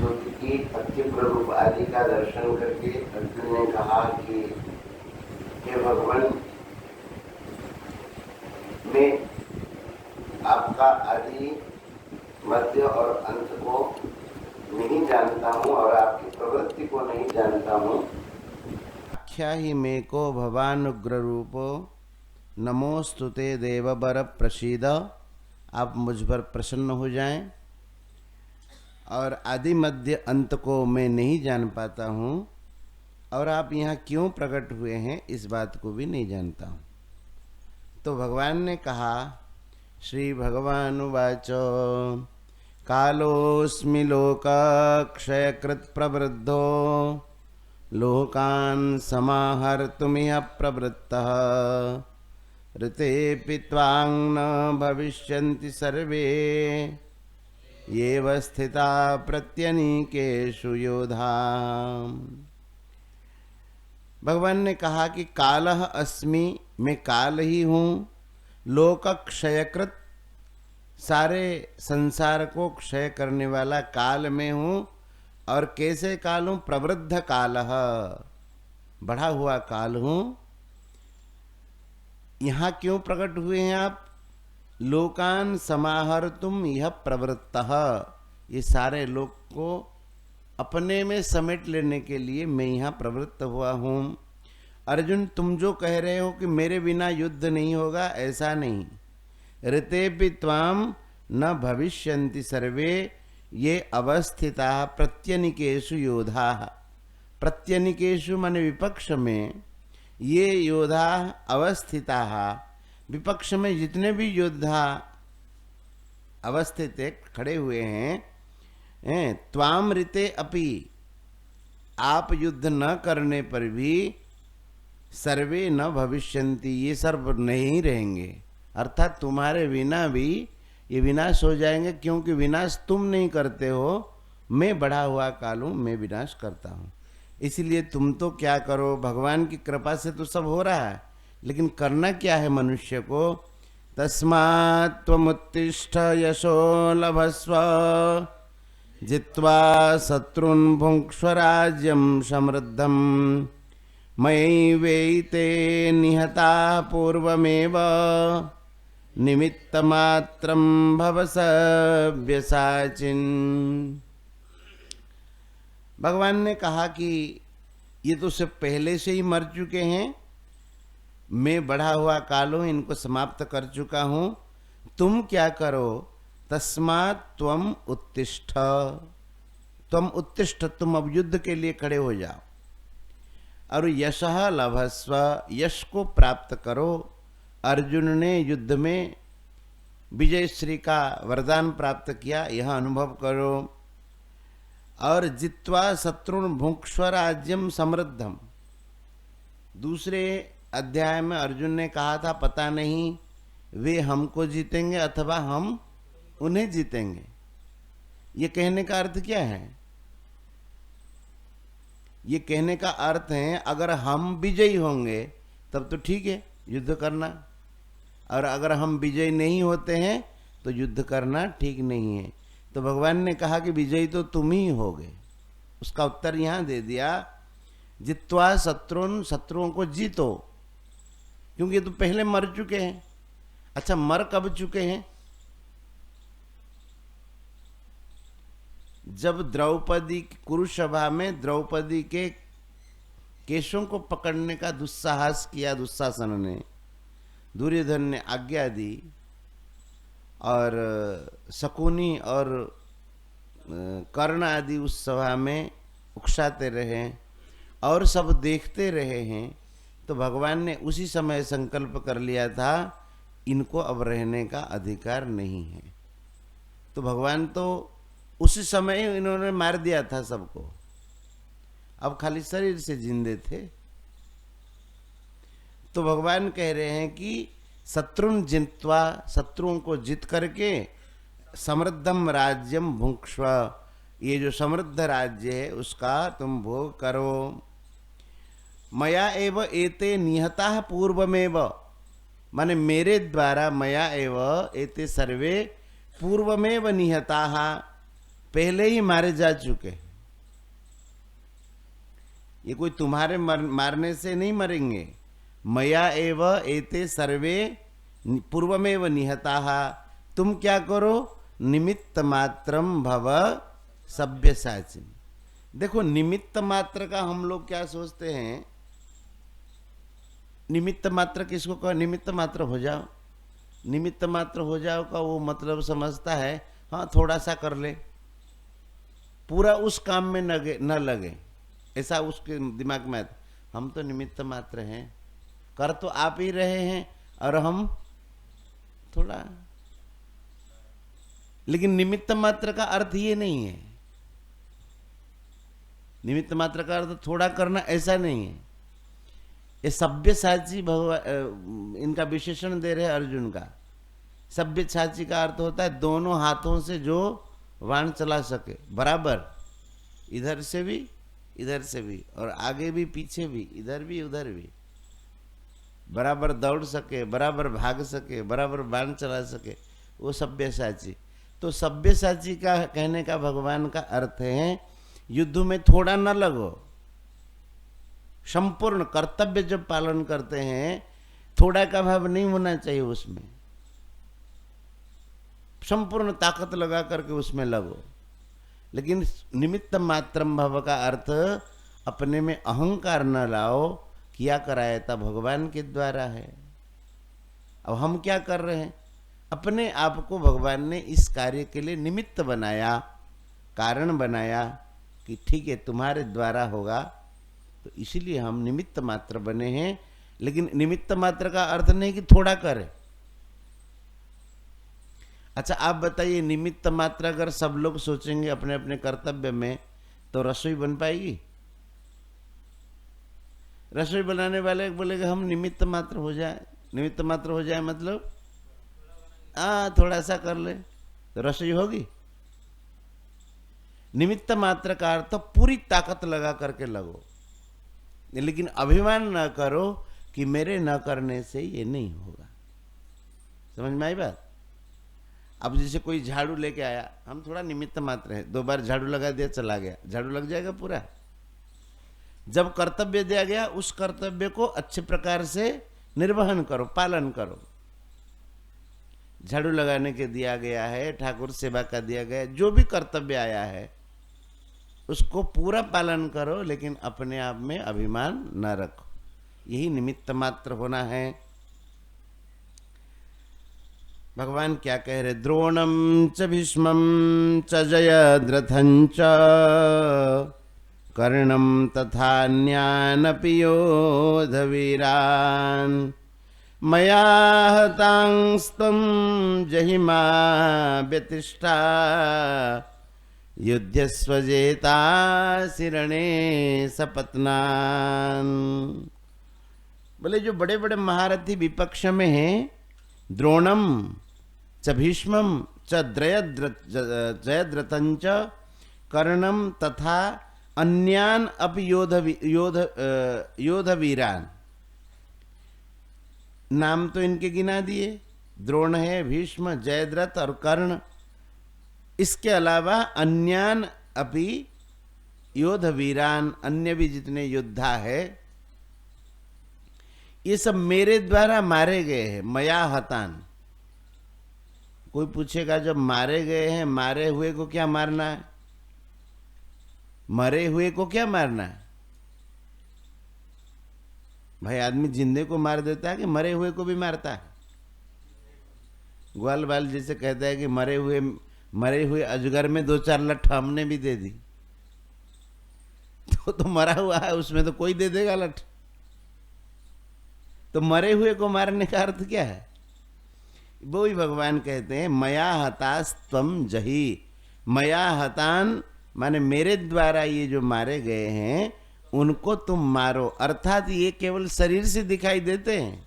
स्तुति की, अत्युग्र रूप आदि का दर्शन करके अर्जुन ने कहा कि हे भगवान, मैं आपका आदि मध्य और अंत को नहीं जानता हूँ और आपकी प्रवृत्ति को नहीं जानता हूँ। आख्या ही मे को भवानुग्र रूपो नमोस्तुते देवबर प्रसीद। आप मुझ पर प्रसन्न हो जाएं। और आदि मध्य अंत को मैं नहीं जान पाता हूँ और आप यहाँ क्यों प्रकट हुए हैं इस बात को भी नहीं जानता हूँ। तो भगवान ने कहा, श्री भगवान उवाच कालोऽस्मि लोकक्षयकृत् प्रवृद्धो लोकान् समाहर्तुमिह प्रवृत्तः ऋतेऽपि त्वां न भविष्यन्ति सर्वे येव स्थिता प्रत्यनीकेषु योधा। भगवान ने कहा कि कालः अस्मि, मैं काल ही हूँ, लोक क्षयकृत, सारे संसार को क्षय करने वाला काल में हूँ। और कैसे काल हूँ? प्रवृद्ध कालः, बढ़ा हुआ काल हूँ। यहाँ क्यों प्रकट हुए हैं आप? लोकान समाहर्तुम यह प्रवृत्तः, ये सारे लोक को अपने में समेट लेने के लिए मैं यहाँ प्रवृत्त हुआ हूँ। अर्जुन, तुम जो कह रहे हो कि मेरे बिना युद्ध नहीं होगा, ऐसा नहीं। ऋतेऽपि त्वां न भविष्यन्ति सर्वे ये अवस्थिता प्रत्यनिकेषु योधा। प्रत्यनिकेषु माने विपक्ष में, ये योधा अवस्थिता, विपक्ष में जितने भी योद्धा अवस्थित खड़े हुए हैं, त्वाम ऋते अपि, आप युद्ध न करने पर भी सर्वे न भविष्यन्ति, ये सर्व नहीं रहेंगे। अर्थात तुम्हारे बिना भी ये विनाश हो जाएंगे, क्योंकि विनाश तुम नहीं करते हो, मैं बढ़ा हुआ काल हूँ, मैं विनाश करता हूँ। इसलिए तुम तो क्या करो, भगवान की कृपा से तो सब हो रहा है, लेकिन करना क्या है मनुष्य को? तस्मात् त्वमुत्तिष्ठ यशो लभस्व जित्वा शत्रुन् भुङ्क्ष्व राज्यं समृद्धं मयैवैते निहताः पूर्वमेव निमित्तमात्रं भव सव्यसाचिन्। भगवान ने कहा कि ये तो सब पहले से ही मर चुके हैं, मैं बढ़ा हुआ काल हूँ, इनको समाप्त कर चुका हूँ। तुम क्या करो? तस्मात् त्वम उत्तिष्ठ, तुम उत्तिष्ठ, तुम अब युद्ध के लिए खड़े हो जाओ। और यशः लभस्व, यश को प्राप्त करो। अर्जुन ने युद्ध में विजय श्री का वरदान प्राप्त किया, यह अनुभव करो। और जित्वा शत्रुन् भुङ्क्ष्व राज्यं समृद्धम, दूसरे अध्याय में अर्जुन ने कहा था पता नहीं वे हमको जीतेंगे अथवा हम उन्हें जीतेंगे। ये कहने का अर्थ क्या है? ये कहने का अर्थ है अगर हम विजयी होंगे तब तो ठीक है युद्ध करना, और अगर हम विजयी नहीं होते हैं तो युद्ध करना ठीक नहीं है। तो भगवान ने कहा कि विजयी तो तुम ही होगे। उसका उत्तर यहाँ दे दिया, जित्वा शत्रुन, शत्रुओं को जीतो, क्योंकि ये तो पहले मर चुके हैं। अच्छा, मर कब चुके हैं? जब द्रौपदी, कुरुसभा में द्रौपदी के केशों को पकड़ने का दुस्साहस किया दुशासन ने, दुर्योधन ने आज्ञा दी और शकुनी और कर्ण आदि उस सभा में उकसाते रहे और सब देखते रहे हैं, तो भगवान ने उसी समय संकल्प कर लिया था इनको अब रहने का अधिकार नहीं है। तो भगवान तो उसी समय इन्होंने मार दिया था सबको, अब खाली शरीर से जिंदे थे। तो भगवान कह रहे हैं कि शत्रुन जित्वा, शत्रुओं को जीत करके समृद्धम राज्यम भुङ्क्ष्व, ये जो समृद्ध राज्य है उसका तुम भोग करो। मया एव एते निहताः पूर्वमेव, माने मेरे द्वारा, मया एव एते सर्वे पूर्वमेव निहताः, पहले ही मारे जा चुके। ये कोई तुम्हारे मारने से नहीं मरेंगे। मया एव एते सर्वे पूर्वमेव निहताः। तुम क्या करो, निमित्त मात्रम भव सब्यसाची। देखो निमित्त मात्र का हम लोग क्या सोचते हैं, निमित्त मात्र किसको कहो, निमित्त मात्र हो जाओ, निमित्त मात्र हो जाओ का वो मतलब समझता है हाँ थोड़ा सा कर ले, पूरा उस काम में न लगे, ऐसा उसके दिमाग में। हम तो निमित्त मात्र हैं, कर तो आप ही रहे हैं और हम थोड़ा। लेकिन निमित्त मात्र का अर्थ ये नहीं है, निमित्त मात्र का अर्थ थोड़ा करना ऐसा नहीं है। ये सब्यसाची भगवान इनका विशेषण दे रहे हैं अर्जुन का। सब्यसाची का अर्थ होता है दोनों हाथों से जो बाण चला सके बराबर, इधर से भी इधर से भी और आगे भी पीछे भी, इधर भी उधर भी, बराबर दौड़ सके, बराबर भाग सके, बराबर बाण चला सके, वो सब्यसाची। तो सब्यसाची का कहने का भगवान का अर्थ है युद्ध में थोड़ा न लगो, संपूर्ण कर्तव्य जब पालन करते हैं थोड़ा का भाव नहीं होना चाहिए, उसमें संपूर्ण ताकत लगा करके उसमें लगो। लेकिन निमित्त मात्रम भव का अर्थ अपने में अहंकार न लाओ, किया कराया था भगवान के द्वारा है। अब हम क्या कर रहे हैं, अपने आप को भगवान ने इस कार्य के लिए निमित्त बनाया, कारण बनाया कि ठीक है तुम्हारे द्वारा होगा, तो इसीलिए हम निमित्त मात्र बने हैं। लेकिन निमित्त मात्र का अर्थ नहीं कि थोड़ा करे। अच्छा आप बताइए, निमित्त मात्र अगर सब लोग सोचेंगे अपने अपने कर्तव्य में तो रसोई बन पाएगी? रसोई बनाने वाले बोलेंगे हम निमित्त मात्र हो जाए, निमित्त मात्र हो जाए मतलब थोड़ा सा कर ले तो रसोई होगी? निमित्त मात्र का अर्थ तो पूरी ताकत लगा करके लगो, लेकिन अभिमान न करो कि मेरे न करने से ये नहीं होगा। समझ में आई बात? अब जैसे कोई झाड़ू लेके आया, हम थोड़ा निमित्त मात्र है, 2 बार झाड़ू लगा दिया चला गया, झाड़ू लग जाएगा पूरा? जब कर्तव्य दिया गया उस कर्तव्य को अच्छे प्रकार से निर्वहन करो, पालन करो। झाड़ू लगाने के दिया गया है, ठाकुर सेवा का दिया गया, जो भी कर्तव्य आया है उसको पूरा पालन करो, लेकिन अपने आप में अभिमान न रखो। यही निमित्त मात्र होना है। भगवान क्या कह रहे, द्रोणम च भीष्मं च जयद्रथं च कर्णं तथान्यानपि योधवीरान् मया हतांस्त्वं जहिमा व्यतिष्ठा युध्यस्वजेतासि रणे सपत्नान्। बोले जो बड़े बड़े महारथी विपक्ष में हैं, द्रोणम च भीष्मं च जयद्रथं च कर्णं तथा अन्यान अपि योधवीरान। नाम तो इनके गिना दिए, द्रोण है, भीष्म, जयद्रथ और कर्ण। इसके अलावा अन्यान अपि योधवीरान, अन्य भी जितने योद्धा है ये सब मेरे द्वारा मारे गए हैं। मया हतान। कोई पूछेगा जब मारे गए हैं, मारे हुए को क्या मारना है? मरे हुए को क्या मारना है भाई? आदमी जिंदे को मार देता है कि मरे हुए को भी मारता है? ग्वाल बाल जैसे कहता है कि मरे हुए अजगर में 2-4 लठ हमने भी दे दी, तो मरा हुआ है उसमें तो कोई दे देगा लठ। तो मरे हुए को मारने का अर्थ क्या है? वो ही भगवान कहते हैं मया हतास्त्वं जहि। मया हतान माने मेरे द्वारा ये जो मारे गए हैं उनको तुम मारो। अर्थात ये केवल शरीर से दिखाई देते हैं,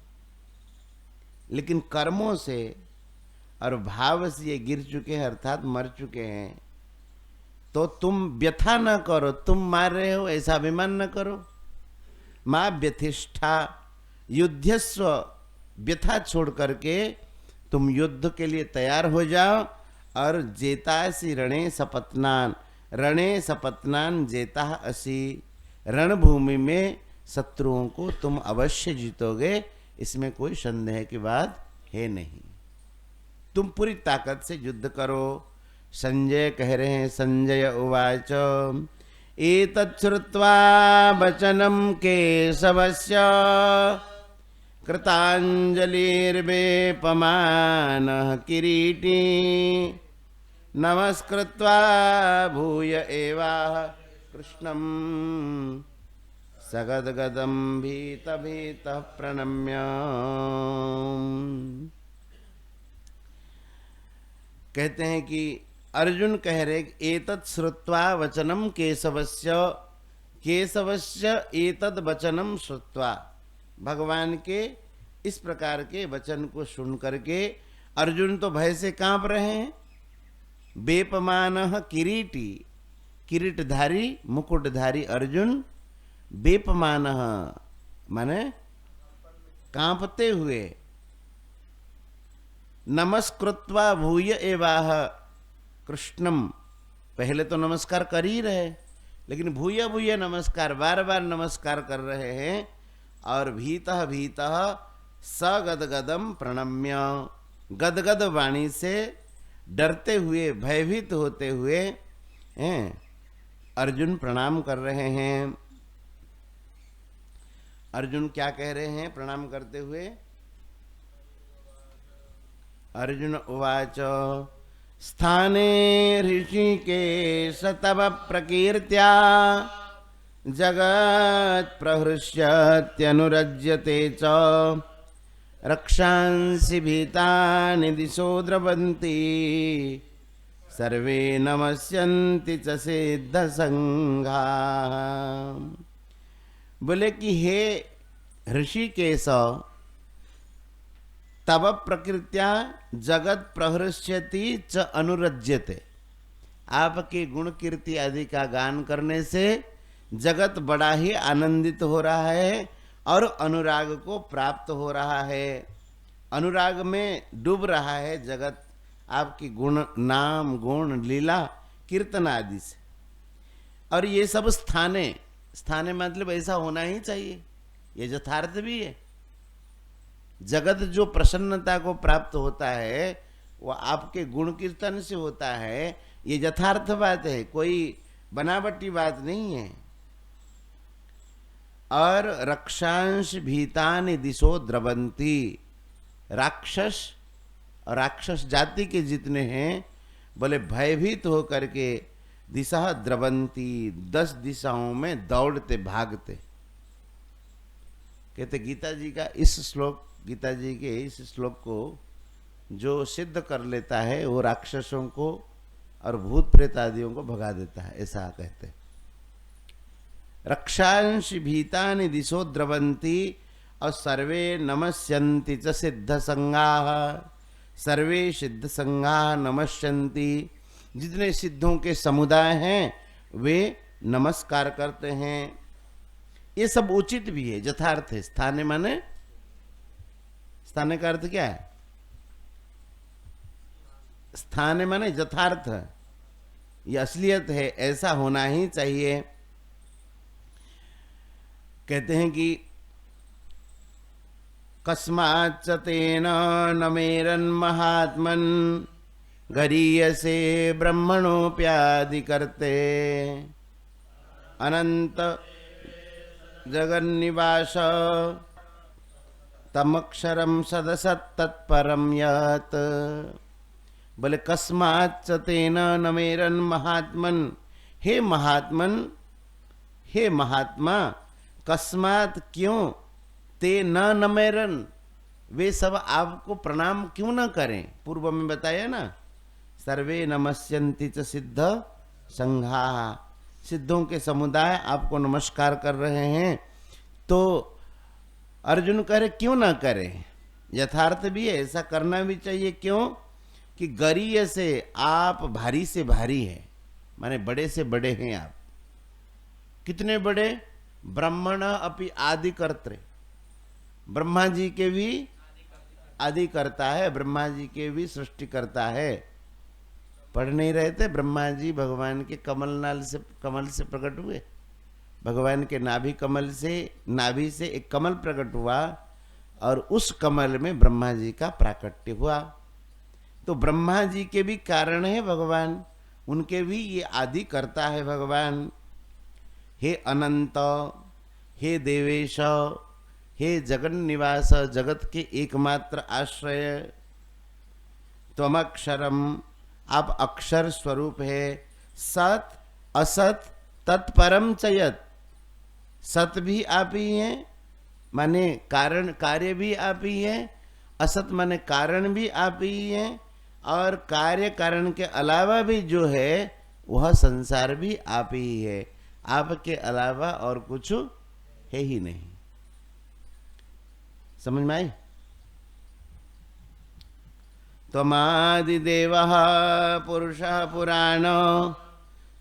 लेकिन कर्मों से और भाव से ये गिर चुके हैं, अर्थात मर चुके हैं। तो तुम व्यथा न करो, तुम मार रहे हो ऐसा अभिमान न करो। मां व्यथिष्ठा युद्धस्व, व्यथा छोड़ करके तुम युद्ध के लिए तैयार हो जाओ और जेतासी रणे सपत्नान, रणे सपत्नान जेता असी, रणभूमि में शत्रुओं को तुम अवश्य जीतोगे, इसमें कोई संदेह की बात है नहीं। तुम पूरी ताकत से युद्ध करो। संजय कह रहे हैं, संजय उवाच एतत् श्रुत्वा वचनं केशवस्य, कृताञ्जलिर्वेपमानः किरीटी, नमस्कृत्वा भूय एवाह कृष्णं, सगद्गदं भीतभीतः प्रणम्य। कहते हैं कि अर्जुन कह रहे एतत् श्रुत्वा वचनम केशवस्य, केशवस्य एतद् वचनम श्रुत्वा, भगवान के इस प्रकार के वचन को सुन करके अर्जुन तो भय से कांप रहे हैं। वेपमानः किरीटी, किरीटधारी मुकुटधारी अर्जुन, वेपमानः माने कांपते हुए, नमस्कृत्वा भूय एवाह कृष्णम, पहले तो नमस्कार कर ही रहे, लेकिन भूय भूय नमस्कार, बार बार नमस्कार कर रहे हैं। और भीतः भीतः सगदगदम प्रणम्य, गदगद वाणी से डरते हुए भयभीत होते हुए अर्जुन प्रणाम कर रहे हैं। अर्जुन क्या कह रहे हैं प्रणाम करते हुए? अर्जुन उवाच स्थाने ऋषिकेश तव प्रकीर्त्या, जगत् प्रहृष्यत्यनुरज्यते च, रक्षांसि भीतानि दिशो द्रवन्ति, सर्वे नमस्यन्ति च सिद्धसंघा। बोले कि हे ऋषिकेश, तव प्रकृत्या जगत प्रहृष्यति च अनुरज्यते, आपके गुण कीर्ति आदि का गान करने से जगत बड़ा ही आनंदित हो रहा है और अनुराग को प्राप्त हो रहा है, अनुराग में डूब रहा है जगत, आपकी गुण नाम गुण लीला कीर्तन आदि से। और ये सब स्थाने, स्थाने मतलब ऐसा होना ही चाहिए, ये यथार्थ भी है। जगत जो प्रसन्नता को प्राप्त होता है वो आपके गुण कीर्तन से होता है, ये यथार्थ बात है, कोई बनावटी बात नहीं है। और रक्षांश भीतानि दिशो द्रवंती, राक्षस और राक्षस जाति के जितने हैं बोले भयभीत हो करके दिशा द्रवंती, 10 दिशाओं में दौड़ते भागते। कहते गीता जी का इस श्लोक, गीता जी के इस श्लोक को जो सिद्ध कर लेता है वो राक्षसों को और भूत प्रेत आदियों को भगा देता है, ऐसा कहते। रक्षांश भीतानि दिशो द्रवंती और सर्वे नमस्यन्ति च सिद्ध संगाः, सर्वे सिद्ध संगाः नमस्यन्ति, जितने सिद्धों के समुदाय हैं वे नमस्कार करते हैं। ये सब उचित भी है, यथार्थ है। स्थाने माने, स्थाने का अर्थ क्या है? स्थाने माने यथार्थ, ये असलियत है, ऐसा होना ही चाहिए। कहते हैं कि कस्माच्च तेन नमेरन् महात्मन्, गरीयसे ब्रह्मणोऽप्यादिकर्ते, अनंत जगन्निवास तमक्षरम सदसत्तत्परम यत्। बोले कस्माच्च तेन नमेरन् महात्मन्, हे महात्मन, हे महात्मा, कस्मात् क्यों, ते न नमेरन्, वे सब आपको प्रणाम क्यों न करें? पूर्व में बताया ना, सर्वे नमस्यन्ति च सिद्ध संघा, सिद्धों के समुदाय आपको नमस्कार कर रहे हैं। तो अर्जुन कह रहे क्यों ना करें, यथार्थ भी है, ऐसा करना भी चाहिए। क्यों कि गरीय से आप भारी से भारी है, माने बड़े से बड़े हैं आप। कितने बड़े? ब्रह्मण अपि आदि कर्त्रे, ब्रह्मा जी के भी आदि करता है, ब्रह्मा जी के भी सृष्टि करता है। पढ़ नहीं रहे थे? ब्रह्मा जी भगवान के कमल से प्रकट हुए। भगवान के नाभि से एक कमल प्रकट हुआ और उस कमल में ब्रह्मा जी का प्राकट्य हुआ। तो ब्रह्मा जी के भी कारण है भगवान, उनके भी ये आदि करता है भगवान। हे अनंत, हे देवेश, हे जगन निवास, जगत के एकमात्र आश्रय, त्वमक्षरम, आप अक्षर स्वरूप है। सत असत तत्परम च यत्, सत भी आप ही हैं माने कारण, कार्य भी आप ही है। असत माने कारण भी आप ही हैं, और कार्य कारण के अलावा भी जो है वह संसार भी आप ही है। आपके अलावा और कुछ है ही नहीं। समझ में आई? त्वमादिदेवः पुरुषः पुराणो,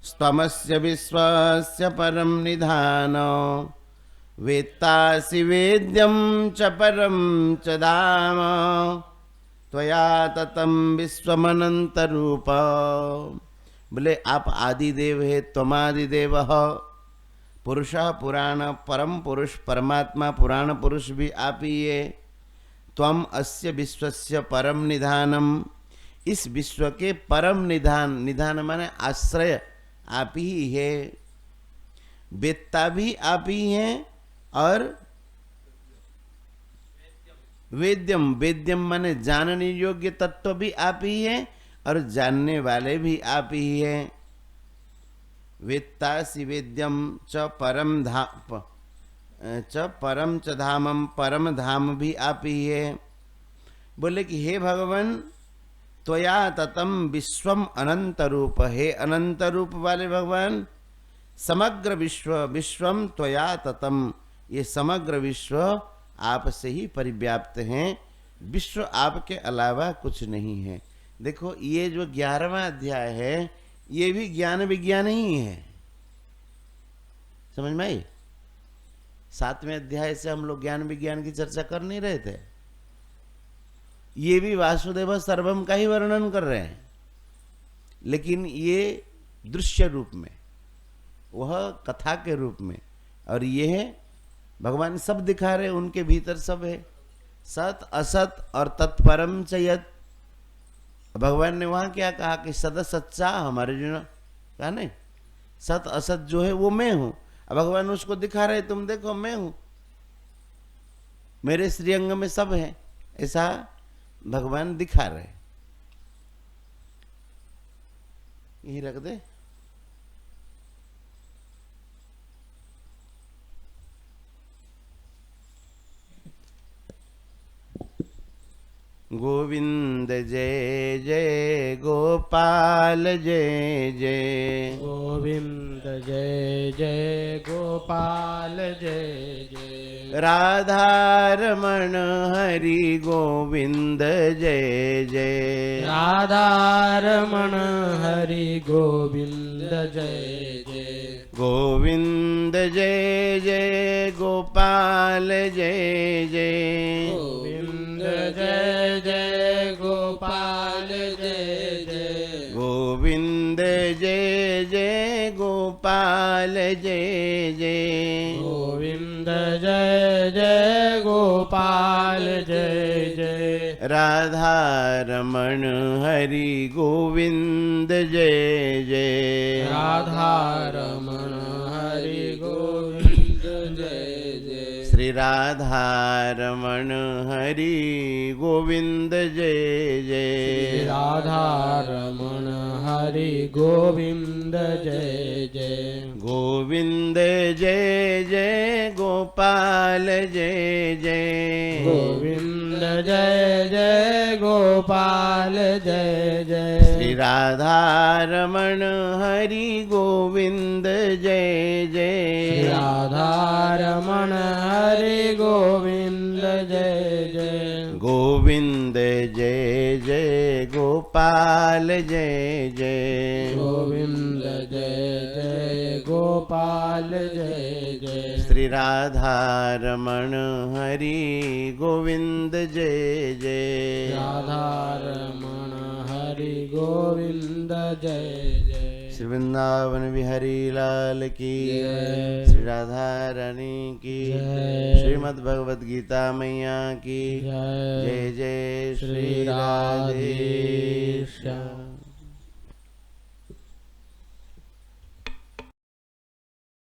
स्तमस्य विश्वस्य परम निधानो, वेत्तासि वेद्यं च परम च धाम, त्वया ततं विश्वमनंत रूप। बोले आप आदिदेव है, त्वमादिदेवः, पुरुषः पुराण, परम पुरुष परमात्मा पुराण पुरुष भी आप ही है। त्वम अस्य विश्वस्य परम निधानम, इस विश्व के परम निधान, निधान माने आश्रय आप ही है। वेत्ता भी आप ही हैं, और वेद्यम, वेद्यम माने जानने योग्य तत्व भी आप ही हैं, और जानने वाले भी आप ही हैं। वेत्तासि वेद्यम च परम च धामम, परम धाम भी आप ही है। बोले कि हे भगवान, त्वया ततम विश्वम अनंत रूप, हे अनंत रूप वाले भगवान, समग्र विश्व, विश्वम त्वया ततम, ये समग्र विश्व आप से ही परिव्याप्त हैं, विश्व आपके अलावा कुछ नहीं है। देखो ये जो 11वां अध्याय है ये भी ज्ञान विज्ञान ही है। समझ में आई? 7वें अध्याय से हम लोग ज्ञान विज्ञान की चर्चा कर नहीं रहे थे, ये भी वासुदेव सर्वम का ही वर्णन कर रहे हैं, लेकिन ये दृश्य रूप में, वह कथा के रूप में, और ये है भगवान सब दिखा रहे, उनके भीतर सब है, सत असत और तत्परम च यत्। भगवान ने वहां क्या कहा कि सद सच्चा हमारे जो कहा नहीं, सत असत जो है वो मैं हूं। अब भगवान उसको दिखा रहे, तुम देखो मैं हूं, मेरे श्रीअंग में सब है, ऐसा भगवान दिखा रहे। यही रख दे। गोविंद जय जय गोपाल जय जय, गोविंद जय जय गोपाल जय जय, राधा रमण हरि गोविंद जय जय, राधा रमण हरि गोविंद जय जय, गोविंद जय जय गोपाल जय जय, गोविंद जय जय गोपाल जय जय, गोविंद जय जय गोपाल जय जय, गोविंद जय जय गोपाल जय जय, राधा रमण हरि गोविंद जय जय, राधा रमण हरि गोविंद जय जय, श्री राधा रमण हरि गोविंद जय जय, राधा रमण हरि गोविंद जय जय, गोविंद जय जय गोपाल जय जय, गोविंद जय जय गोपाल जय जय, श्री राधा रमण हरि गोविंद जय जय, राधा रमण हरि गोविंद जय जय, गोविंद जय जय गोपाल जय जय, गोविंद जय जय गोपाल जय जय, श्री राधा रमण हरि गोविंद जय जय, राधा रमण हरि हरि गोविंद जय जय। श्री वृंदावन बिहारी लाल की जय। श्री राधा रानी की जय। श्रीमद् भगवद गीता मैया की जय। जय जय श्री राधे